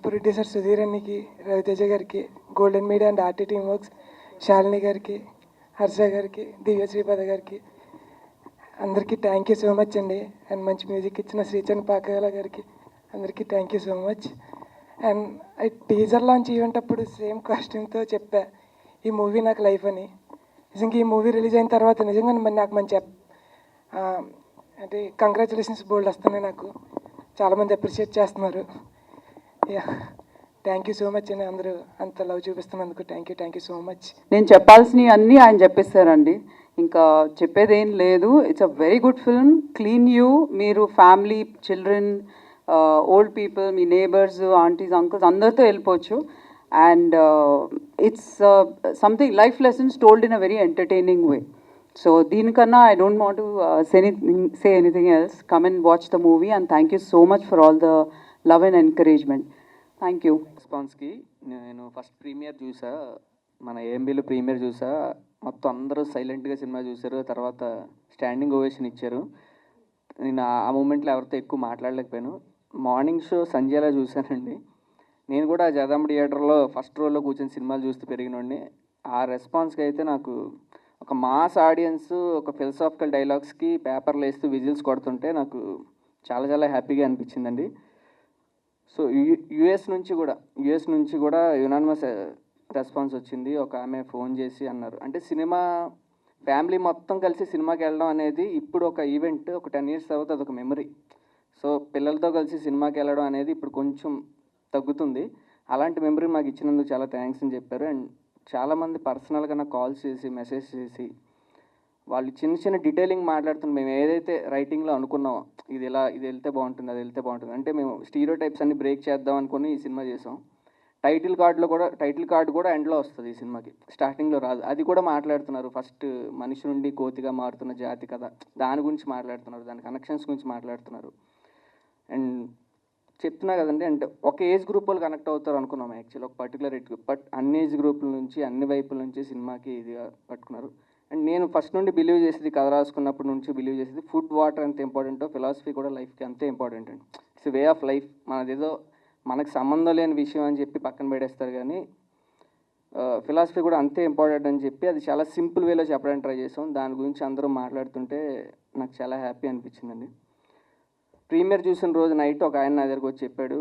Producer Sudheer అన్నికి, రవితేజ గారికి, golden media and RT team works, Shalini గారికి, హర్ష గారికి, దివ్య శ్రీపద గారికి అందరికీ థ్యాంక్ యూ సో మచ్ అండి. అండ్ మంచి మ్యూజిక్ ఇచ్చిన శ్రీచంద్ పాకాల గారికి అందరికీ thank you so much. And teaser launch event అప్పుడు సేమ్ కాస్ట్యూమ్తో చెప్పా ఈ మూవీ నాకు లైఫ్ అని. నిజంగా ఈ మూవీ రిలీజ్ అయిన తర్వాత నిజంగా నాకు మంచి అంటే కంగ్రాచులేషన్స్ బోల్డ్ వస్తున్నాయి. నాకు చాలామంది అప్రిషియేట్ చేస్తున్నారు. Yeah, thank you so much అండి. అందరూ అంత లవ్ చూపిస్తున్నందుకు థ్యాంక్ యూ సో మచ్. నేను చెప్పాల్సినవి అన్నీ ఆయన చెప్పేస్తారండి, ఇంకా చెప్పేదేం లేదు. It's a very good film, clean U. మీరు ఫ్యామిలీ, చిల్డ్రన్, ఓల్డ్ పీపుల్, మీ నేబర్స్, ఆంటీస్, అంకుల్స్ అందరితో వెళ్ళిపోవచ్చు. And it's something life lessons told in a very entertaining way. So దీనికన్నా I don't want to say anything else. Come and watch the movie and thank you so much for all the love and encouragement. Thank you. రెస్పాన్స్కి నేను first premier చూసా, మన ఏఎంబీలో premier చూసా. మొత్తం అందరూ సైలెంట్గా cinema చూశారు, తర్వాత స్టాండింగ్ ఓవేషన్ ఇచ్చారు. నేను ఆ మూమెంట్లో ఎవరితో ఎక్కువ మాట్లాడలేకపోయాను. మార్నింగ్ షో సంజయ్లా చూశానండి. నేను కూడా జగదాంబ థియేటర్లో ఫస్ట్ రోలో కూర్చొని సినిమాలు చూస్తూ పెరిగినోడిని. ఆ రెస్పాన్స్కి అయితే నాకు ఒక మాస్ ఆడియన్స్ ఒక ఫిలసాఫికల్ డైలాగ్స్కి పేపర్లు వేస్తూ విజిల్స్ కొడుతుంటే నాకు చాలా చాలా హ్యాపీగా అనిపించిందండి. సో యుఎస్ నుంచి కూడా యునానిమస్ రెస్పాన్స్ వచ్చింది. ఒక ఆమె ఫోన్ చేసి అన్నారు, అంటే సినిమా ఫ్యామిలీ మొత్తం కలిసి సినిమాకి వెళ్ళడం అనేది ఇప్పుడు ఒక ఈవెంట్, ఒక 10 years తర్వాత అదొక మెమరీ. సో పిల్లలతో కలిసి సినిమాకి వెళ్ళడం అనేది ఇప్పుడు కొంచెం తగ్గుతుంది. అలాంటి మెమరీ మాకు ఇచ్చినందుకు చాలా థ్యాంక్స్ అని చెప్పారు. అండ్ చాలామంది పర్సనల్గా నాకు కాల్స్ చేసి మెసేజ్ చేసి వాళ్ళు చిన్న చిన్న డీటెయిలింగ్ మాట్లాడుతున్నారు. మేము ఏదైతే రైటింగ్లో అనుకున్నామో ఇది వెళ్తే బాగుంటుంది, అది వెళ్తే బాగుంటుంది, అంటే మేము స్టీరియో టైప్స్ అన్ని బ్రేక్ చేద్దాం అనుకుని ఈ సినిమా చేసాం. టైటిల్ కార్డు కూడా ఎండ్లో వస్తుంది ఈ సినిమాకి, స్టార్టింగ్లో రాదు. అది కూడా మాట్లాడుతున్నారు. ఫస్ట్ మనిషి నుండి కోతిగా మారుతున్న జాతి కథ, దాని గురించి మాట్లాడుతున్నారు, దాని కనెక్షన్స్ గురించి మాట్లాడుతున్నారు. అండ్ చెప్తున్నా కదండి, అంటే ఒక ఏజ్ గ్రూప్ వాళ్ళు కనెక్ట్ అవుతారు అనుకున్నాం యాక్చువల్లీ, ఒక పర్టికులర్ ఏజ్ గ్రూప్. బట్ అన్ని ఏజ్ గ్రూపుల నుంచి, అన్ని వైపుల నుంచి సినిమాకి ఇదిగా పట్టుకున్నారు. అండ్ నేను ఫస్ట్ నుండి బిలీవ్ చేసేది, కథ రాసుకున్నప్పటి నుంచి బిలీవ్ చేసేది, ఫుడ్ వాటర్ ఎంత ఇంపార్టెంటో ఫిలాసఫీ కూడా లైఫ్కి అంతే ఇంపార్టెంట్ అండి. It's way of life. మనదేదో మనకు సంబంధం లేని విషయం అని చెప్పి పక్కన పెడేస్తారు, కానీ ఫిలాసఫీ కూడా అంతే ఇంపార్టెంట్ అని చెప్పి అది చాలా సింపుల్ వేలో చెప్పడానికి ట్రై చేసాం. దాని గురించి అందరూ మాట్లాడుతుంటే నాకు చాలా హ్యాపీ అనిపించిందండి. ప్రీమియర్ చూసిన రోజు నైట్ ఒక ఆయన నా దగ్గరకు వచ్చి చెప్పాడు,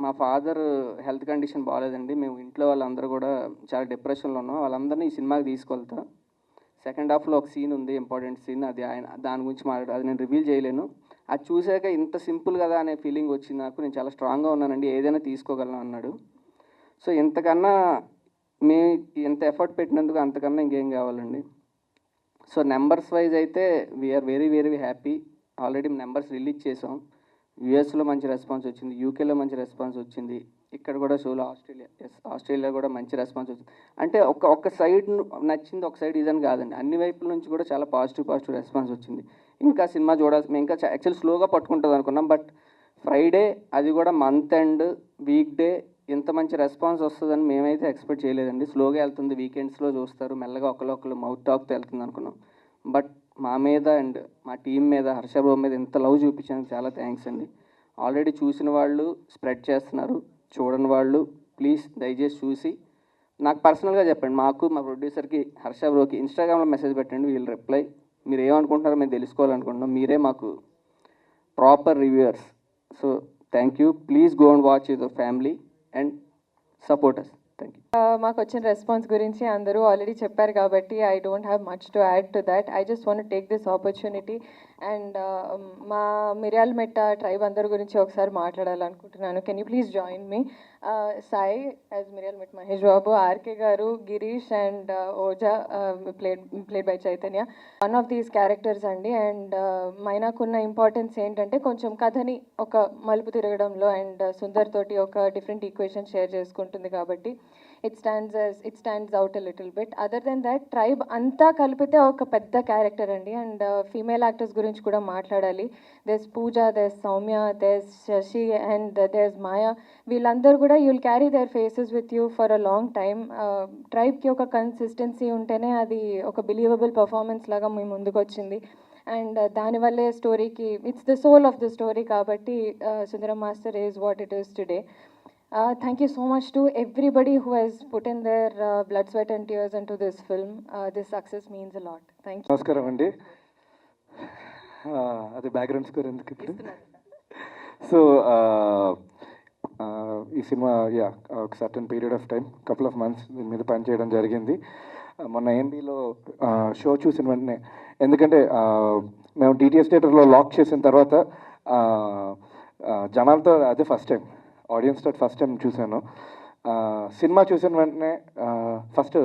మా ఫాదర్ హెల్త్ కండిషన్ బాగాలేదండి, మేము ఇంట్లో వాళ్ళందరూ కూడా చాలా డిప్రెషన్లో ఉన్నాం, వాళ్ళందరినీ ఈ సినిమాకి తీసుకెళ్తా. సెకండ్ హాఫ్లో ఒక సీన్ ఉంది, ఇంపార్టెంట్ సీన్, అది ఆయన దాని గురించి మాట్లాడు, అది నేను రివీల్ చేయలేను. అది చూశాక ఇంత సింపుల్ కదా అనే ఫీలింగ్ వచ్చింది నాకు. నేను చాలా స్ట్రాంగ్గా ఉన్నానండి, ఏదైనా తీసుకోగలను అన్నాడు. సో ఇంతకన్నా మేము ఎంత ఎఫర్ట్ పెట్టినందుకు అంతకన్నా ఇంకేం కావాలండి. సో నెంబర్స్ వైజ్ అయితే we are very very happy. Already numbers release చేసాం. యూఎస్లో మంచి రెస్పాన్స్ వచ్చింది, యూకేలో మంచి రెస్పాన్స్ వచ్చింది, ఇక్కడ కూడా షోలో ఆస్ట్రేలియా కూడా మంచి రెస్పాన్స్ వచ్చింది. అంటే ఒక సైడ్ నచ్చింది, ఒక సైడ్ ఇదని కాదండి, అన్ని వైపుల నుంచి కూడా చాలా పాజిటివ్ రెస్పాన్స్ వచ్చింది. ఇంకా సినిమా చూడాల్సి, మేము ఇంకా యాక్చువల్ స్లోగా పట్టుకుంటుంది అనుకున్నాం, బట్ ఫ్రైడే అది కూడా మంత్ ఎండ్ వీక్ డే ఇంత మంచి రెస్పాన్స్ వస్తుందని మేమైతే ఎక్స్పెక్ట్ చేయలేదండి. స్లోగా వెళ్తుంది, వీకెండ్స్లో చూస్తారు, మెల్లగా ఒకరు మౌత్ టాక్తో వెళ్తుంది అనుకున్నాం. బట్ మా మీద అండ్ మా టీం మీద, హర్షబాబు మీద ఇంత లవ్ చూపించానికి చాలా థ్యాంక్స్ అండి. ఆల్రెడీ చూసిన వాళ్ళు స్ప్రెడ్ చేస్తున్నారు, చూడని వాళ్ళు ప్లీజ్ దయచేసి చూసి నాకు పర్సనల్గా చెప్పండి, మాకు మా ప్రొడ్యూసర్కి హర్షబాబుకి ఇన్స్టాగ్రామ్లో మెసేజ్ పెట్టండి, వీళ్ళు రిప్లై. మీరు ఏమనుకుంటున్నారో మేము తెలుసుకోవాలనుకుంటున్నాం, మీరే మాకు proper reviewers. So thank you. Please go and watch your family and support us. Thank you. మాకు వచ్చిన రెస్పాన్స్ గురించి అందరూ ఆల్రెడీ చెప్పారు కాబట్టి I don't have much to add to that. I just want take this opportunity and మా Miryalametta tribe అందరి గురించి ఒకసారి మాట్లాడాలనుకుంటున్నాను. Can you please join me? Sai as Miryalametta Mahesh Babu, RK garu, Girish and Oja played by Chaitanya. One of these characters అండి. And మైనాకున్న importance ఏంటంటే కొంచెం కథని ఒక మలుపు తిరగడంలో అండ్ సుందర్ తోటి ఒక డిఫరెంట్ ఈక్వేషన్ షేర్ చేసుకుంటుంది కాబట్టి it stands out a little bit. Other than that, tribe anta kalpite oka pedda character andi. And female actors gurinchi kuda maatladali. There's Pooja, there's Soumya, there's Shashi and there's Maya. Veelandaru kuda you'll carry their faces with you for a long time. Tribe ki oka consistency untene adi oka believable performance laga mee munduku vachindi. And dani valle story ki it's the soul of the story kabatti Sundaram Master is what it is today. Thank you so much to everybody who has put in their blood, sweat, and tears into this film. This success means a lot. Thank you. నమస్కారం అండి. అది background score ఎందుకు ఇప్పుడు? So ఈ cinema ఒక certain period of time couple of months దీని మీద పనిచేయడం జరిగింది. మొన్న ఏఎంబీలో షో చూసిన వెంటనే, ఎందుకంటే మేము డిటిఎస్ థియేటర్లో లాక్ చేసిన తర్వాత జనాలతో అదే ఫస్ట్ టైం, ఆడియన్స్ తోటి ఫస్ట్ టైం చూశాను. సినిమా చూసిన వెంటనే ఫస్ట్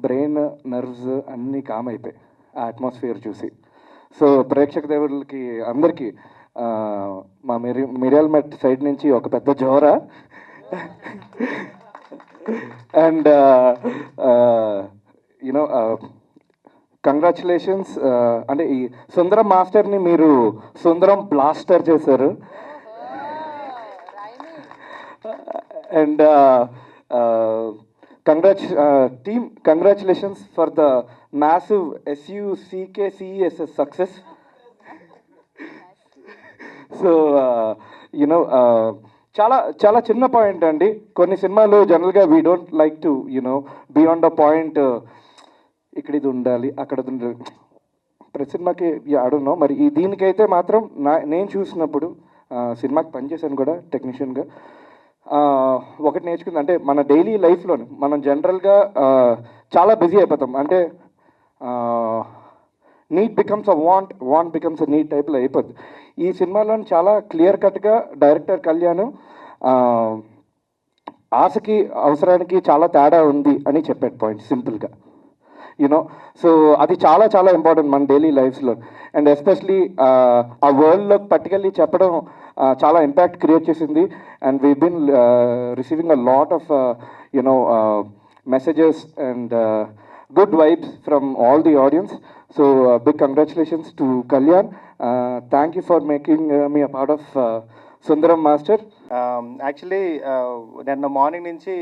బ్రెయిన్, నర్వ్స్ అన్నీ కామ్ అయిపోయాయి ఆ అట్మాస్ఫియర్ చూసి. సో ప్రేక్షక దేవుళ్ళకి అందరికీ మా మిరియాల్ మెట్ సైడ్ నుంచి ఒక పెద్ద జోరా. And you know congratulations. అంటే ఈ సుందరం మాస్టర్ని మీరు సుందరం బ్లాస్టర్ చేశారు. And team, congratulations for the massive SUCKCESS success. So చాలా చాలా చిన్న పాయింట్ అండి. కొన్ని సినిమాలు జనరల్గా we don't like to beyond the point, ఇక్కడ ఇది ఉండాలి, అక్కడ ఇది ఉండాలి. ప్రతి సినిమాకి ఆడున్నాం. మరి ఈ దీనికైతే మాత్రం నేను చూసినప్పుడు సినిమాకి పనిచేశాను కూడా టెక్నీషియన్గా. ఒకటి నేర్చుకుంది, అంటే మన డైలీ లైఫ్లోనే మనం జనరల్గా చాలా బిజీ అయిపోతాం. అంటే need becomes a want becomes a need టైప్లో అయిపోద్ది. ఈ సినిమాలో చాలా క్లియర్ కట్గా డైరెక్టర్ కళ్యాణ్ ఆశకి అవసరానికి చాలా తేడా ఉంది అని చెప్పాడు పాయింట్ సింపుల్గా. సో అది చాలా చాలా ఇంపార్టెంట్ మన డైలీ లైఫ్స్లో. అండ్ ఎస్పెషలీ ఆ వరల్డ్లోకి పర్టికులర్లీ చెప్పడం చాలా ఇంపాక్ట్ క్రియేట్ చేసింది. And we been receiving a lot of messages and good vibes from all the audiences. So big congratulations to Kalyan. Thank you for making me a part of Sundaram Master. Actually నిన్న morning నుంచి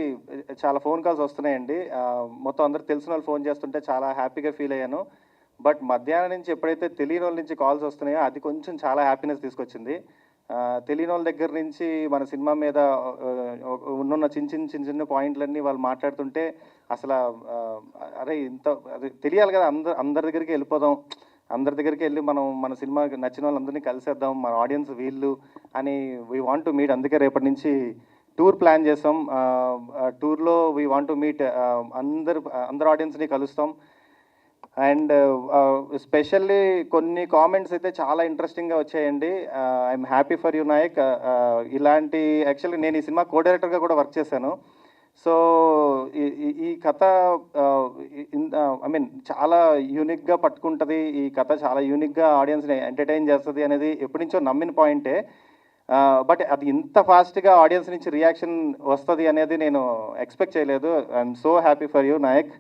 చాలా phone calls వస్తున్నాయండి. మొత్తం అందరు తెలిసిన వాళ్ళు phone చేస్తుంటే చాలా హ్యాపీగా ఫీల్ అయ్యాను. బట్ మధ్యాహ్నం నుంచి ఎప్పుడైతే తెలియని వాళ్ళ నుంచి కాల్స్ వస్తున్నాయో అది కొంచెం చాలా హ్యాపీనెస్ తీసుకొచ్చింది. తెలియని వాళ్ళ దగ్గర నుంచి మన సినిమా మీద ఉన్న చిన్న చిన్న పాయింట్లన్నీ వాళ్ళు మాట్లాడుతుంటే అసలు అరే ఇంత అది తెలియాలి కదా, అందరి దగ్గరికి వెళ్ళిపోదాం, అందరి దగ్గరికి వెళ్ళి మనం మన సినిమా నచ్చిన వాళ్ళందరినీ కలిసేద్దాం, మన ఆడియన్స్ వీళ్ళు అని వీ వాంట్ టు మీట్. అందుకే రేపటి నుంచి టూర్ ప్లాన్ చేస్తాం. టూర్లో వీ వాంట్ టు మీట్ అందరు ఆడియన్స్ని కలుస్తాం. అండ్ స్పెషల్లీ కొన్ని కామెంట్స్ అయితే చాలా ఇంట్రెస్టింగ్గా వచ్చాయండి. I'm happy for you Nayak. ఇలాంటి యాక్చువల్లీ నేను ఈ సినిమా కో డైరెక్టర్గా కూడా వర్క్ చేశాను. సో ఈ కథ ఐ మీన్ చాలా యూనిక్గా పట్టుకుంటుంది. ఈ కథ చాలా యూనిక్గా ఆడియన్స్ని ఎంటర్టైన్ చేస్తుంది అనేది ఎప్పటి నుంచో నమ్మిన పాయింటే. బట్ అది ఇంత ఫాస్ట్గా ఆడియన్స్ నుంచి రియాక్షన్ వస్తుంది అనేది నేను ఎక్స్పెక్ట్ చేయలేదు. I'm so happy for you Nayak.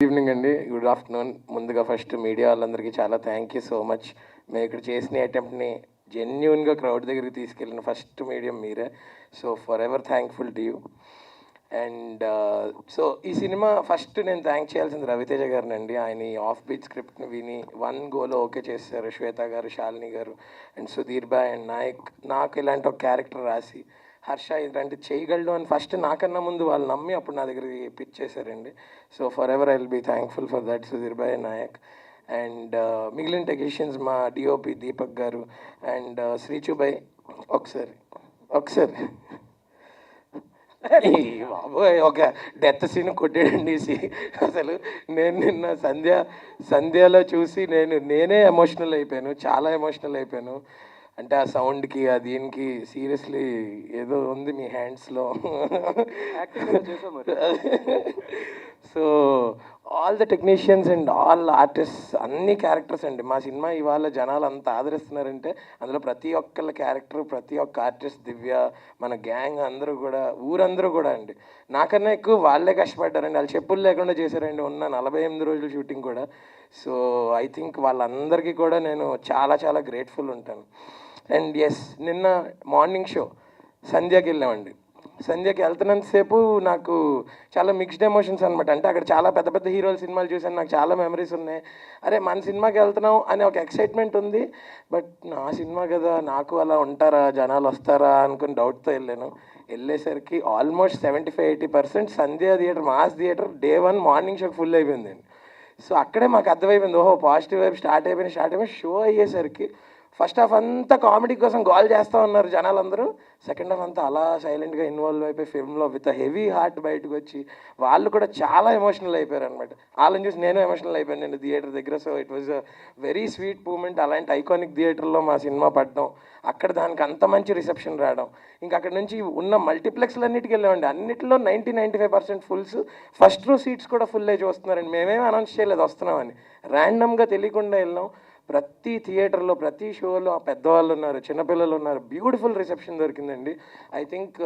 Evening అండి, గుడ్ ఆఫ్టర్నూన్. ముందుగా ఫస్ట్ మీడియా వాళ్ళందరికీ చాలా థ్యాంక్ యూ సో మచ్. మేము ఇక్కడ చేసిన అటెంప్ట్ని జెన్యున్గా క్రౌడ్ దగ్గరికి తీసుకెళ్ళిన ఫస్ట్ మీడియం మీరే. So for ever thankful to you. And so ఈ సినిమా ఫస్ట్ నేను థ్యాంక్ చేయాల్సింది రవితేజ గారిని అండి. ఆయన ఈ ఆఫ్ బీట్ స్క్రిప్ట్ని విని 1 గోలో ఓకే చేశారు. శ్వేత గారు, శాలిని గారు అండ్ సుధీర్ బాయ్ అండ్ నాయక్ నాకు ఇలాంటి ఒక క్యారెక్టర్ రాసి హర్ష ఇలాంటి చేయగలడు అని ఫస్ట్ నాకన్నా ముందు వాళ్ళు నమ్మి అప్పుడు నా దగ్గరికి పిచ్ చేశారండి. So forever I will be thankful for that Sudheer bhai, Nayak. And మిగిలిన టెక్నీషియన్స్ మా డిఓపి దీపక్ గారు అండ్ శ్రీచుబాయ్. ఒకసారి బాబోయ్ ఒక డెత్ సీన్ కొట్టాడండి. అసలు నేను నిన్న సంధ్యలో చూసి నేనే ఎమోషనల్ అయిపోయాను, చాలా ఎమోషనల్ అయిపోయాను. అంటే ఆ సౌండ్కి ఆ దీనికి సీరియస్లీ ఏదో ఉంది మీ హ్యాండ్స్లో. So all the technicians and all artist అన్ని క్యారెక్టర్స్ అండి. మా సినిమా ఇవాళ జనాలు అంత ఆదరిస్తున్నారంటే అందులో ప్రతి ఒక్కళ్ళ క్యారెక్టర్, ప్రతి ఒక్క ఆర్టిస్ట్, దివ్య, మన గ్యాంగ్ అందరూ కూడా, ఊరందరూ కూడా అండి. నాకన్నా ఎక్కువ వాళ్ళే కష్టపడ్డారండి. వాళ్ళు చెప్పులు లేకుండా చేశారండి ఉన్న 48 రోజులు షూటింగ్ కూడా. సో ఐ థింక్ వాళ్ళందరికీ కూడా నేను చాలా చాలా గ్రేట్ఫుల్ ఉంటాను. అండ్ ఎస్, నిన్న మార్నింగ్ షో సంధ్యాకి వెళ్ళామండి. సంధ్యకి వెళ్తున్నంతసేపు నాకు చాలా మిక్స్డ్ ఎమోషన్స్ అనమాట. అంటే అక్కడ చాలా పెద్ద పెద్ద హీరోల సినిమాలు చూసాను, నాకు చాలా మెమరీస్ ఉన్నాయి. అరే మన సినిమాకి వెళ్తున్నాం అనే ఒక ఎక్సైట్మెంట్ ఉంది. బట్ నా సినిమా కదా, నాకు అలా ఉంటారా, జనాలు వస్తారా అనుకుని డౌట్తో వెళ్ళాను. వెళ్ళేసరికి almost 75-80% Sandhya theatre, mass theatre day 1 morning షోకి ఫుల్ అయిపోయిందండి. సో అక్కడే మాకు అర్థమైపోయింది, ఓహో పాజిటివ్ వైపు స్టార్ట్ అయిపోయిన షో అయ్యేసరికి ఫస్ట్ హాఫ్ అంతా కామెడీ కోసం గోల్ చేస్తూ ఉన్నారు జనాలందరూ. సెకండ్ హాఫ్ అంతా అలా సైలెంట్గా ఇన్వాల్వ్ అయిపోయి ఫిల్మ్లో విత్ హెవీ హార్ట్ బయటకు వచ్చి వాళ్ళు కూడా చాలా ఎమోషనల్ అయిపోయారు అనమాట. వాళ్ళని చూసి నేను ఎమోషనల్ అయిపోయాను నేను థియేటర్ దగ్గర. So it was a very sweet moment. అలాంటి ఐకానిక్ థియేటర్లో మా సినిమా పడడం, అక్కడ దానికి అంత మంచి రిసెప్షన్ రావడం, ఇంకా అక్కడ నుంచి ఉన్న మల్టీప్లెక్స్లు అన్నిటికి వెళ్ళామండి. అన్నిటిలో 90-95% ఫుల్స్, ఫస్ట్ రో సీట్స్ కూడా ఫుల్ అయి చూస్తున్నారండి. మేమేమి అనౌన్స్ చేయలేదు వస్తున్నామని, ర్యాండమ్గా తెలియకుండా వెళ్ళాం. ప్రతి థియేటర్లో ప్రతి షోలో పెద్దవాళ్ళు ఉన్నారు, చిన్నపిల్లలు ఉన్నారు. బ్యూటిఫుల్ రిసెప్షన్ దొరికిందండి. ఐ థింక్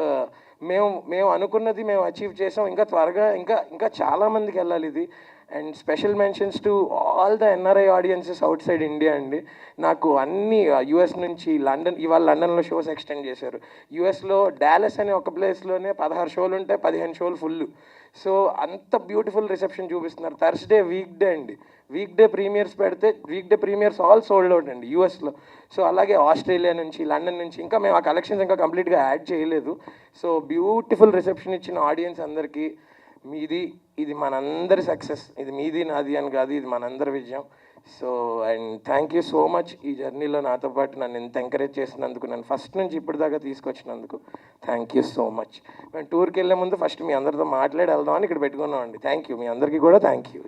మేము అనుకున్నది మేము అచీవ్ చేసాం. ఇంకా త్వరగా ఇంకా చాలామందికి వెళ్ళాలి ఇది. And special mentions to all the NRI audiences out side India అండి. నాకు అన్ని యూఎస్ నుంచి లండన్, ఇవాళ లండన్లో షోస్ ఎక్స్టెండ్ చేశారు. యూఎస్లో డాలస్ అనే ఒక ప్లేస్లోనే 16 షోలు ఉంటాయి, 15 షోలు ఫుల్. సో అంత బ్యూటిఫుల్ రిసెప్షన్ చూపిస్తున్నారు. థర్స్డే వీక్ డే అండి, వీక్ డే ప్రీమియర్స్ పెడితే week day premieres all sold out అండి యూఎస్లో. సో అలాగే ఆస్ట్రేలియా నుంచి, లండన్ నుంచి, ఇంకా మేము ఆ కలెక్షన్స్ ఇంకా కంప్లీట్గా యాడ్ చేయలేదు. సో బ్యూటిఫుల్ రిసెప్షన్ ఇచ్చిన ఆడియన్స్ అందరికీ ఇది మనందరి సక్సెస్. ఇది మీది నాది అని కాదు, ఇది మనందరి విజయం. So and thank you so much ఈ జర్నీలో నాతో పాటు నన్ను ఎంత ఎంకరేజ్ చేసినందుకు, నన్ను ఫస్ట్ నుంచి ఇప్పటిదాకా తీసుకొచ్చినందుకు థ్యాంక్ యూ సో మచ్. మేము టూర్కి వెళ్ళే ముందు ఫస్ట్ మీ అందరితో మాట్లాడి వెళ్దామని ఇక్కడ పెట్టుకున్నామండి. థ్యాంక్ యూ, మీ అందరికీ కూడా థ్యాంక్ యూ.